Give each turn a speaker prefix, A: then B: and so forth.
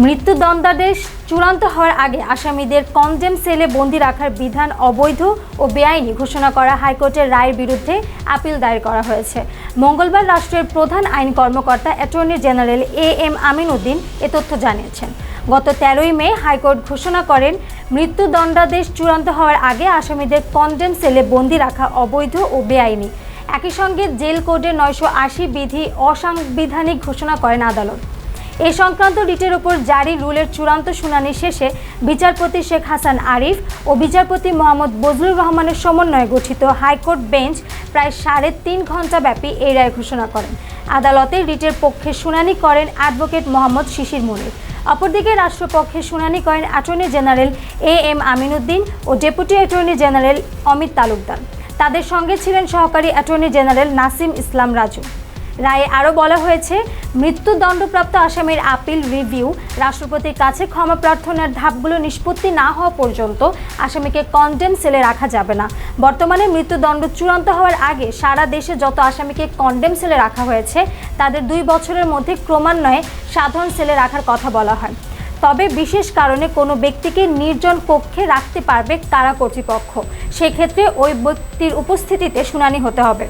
A: মৃত্যুদণ্ডাদেশ চূড়ান্ত হওয়ার আগে আসামিদের কনডেম সেলে বন্দী রাখার বিধান অবৈধ ও বেআইনি ঘোষণা করা হাইকোর্টের রায়ের বিরুদ্ধে আপিল দায়ের করা হয়েছে। মঙ্গলবার রাষ্ট্রের প্রধান আইন কর্মকর্তা attorney general M Amin Uddin এ তথ্য জানিয়েছেন। গত 13ই মে হাইকোর্ট ঘোষণা করেন, মৃত্যুদণ্ডাদেশ চূড়ান্ত হওয়ার আগে আসামিদের কনডেম সেলে বন্দী রাখা অবৈধ ও বেআইনি। একই সঙ্গে জেল কোডের 980 বিধি অসাংবিধানিক ঘোষণা করেন আদালত। এ সংক্রান্ত রিটের উপর জারি রুলের চূড়ান্ত শুনানি শেষে বিচারপতি শেখ হাসান আরিফ ও বিচারপতি মোহাম্মদ বজলুর রহমানের সমন্বয়ে গঠিত হাইকোর্ট বেঞ্চ প্রায় 3.5 ঘণ্টা ব্যাপী এই রায় ঘোষণা করেন। আদালতে রিটের পক্ষে শুনানি করেন অ্যাডভোকেট মোহাম্মদ শিশির মনির। অপরদিকে রাষ্ট্রপক্ষে শুনানি করেন attorney general M Amin Uddin ও deputy attorney general Amit Talukdar. তাদের সঙ্গে ছিলেন সহকারী অ্যাটর্নি জেনারেল নাসিম ইসলাম রাজু। রায়ে আরও বলা হয়েছে, মৃত্যুদণ্ডপ্রাপ্ত আসামির আপিল রিভিউ, রাষ্ট্রপতির কাছে ক্ষমা প্রার্থনার ধাপগুলো নিষ্পত্তি না হওয়া পর্যন্ত আসামিকে কনডেম সেলে রাখা যাবে না। বর্তমানে মৃত্যুদণ্ড চূড়ান্ত হওয়ার আগে সারা দেশে যত আসামিকে কনডেম সেলে রাখা হয়েছে তাদের 2 বছরের মধ্যে ক্রমান্বয়ে সাধারণ সেলে রাখার কথা বলা হয়। তবে বিশেষ কারণে কোনো ব্যক্তিকে নির্জন কক্ষে রাখতে পারবে কারা কর্তৃপক্ষ। সেক্ষেত্রে ওই ব্যক্তির উপস্থিতিতে শুনানি হতে হবে।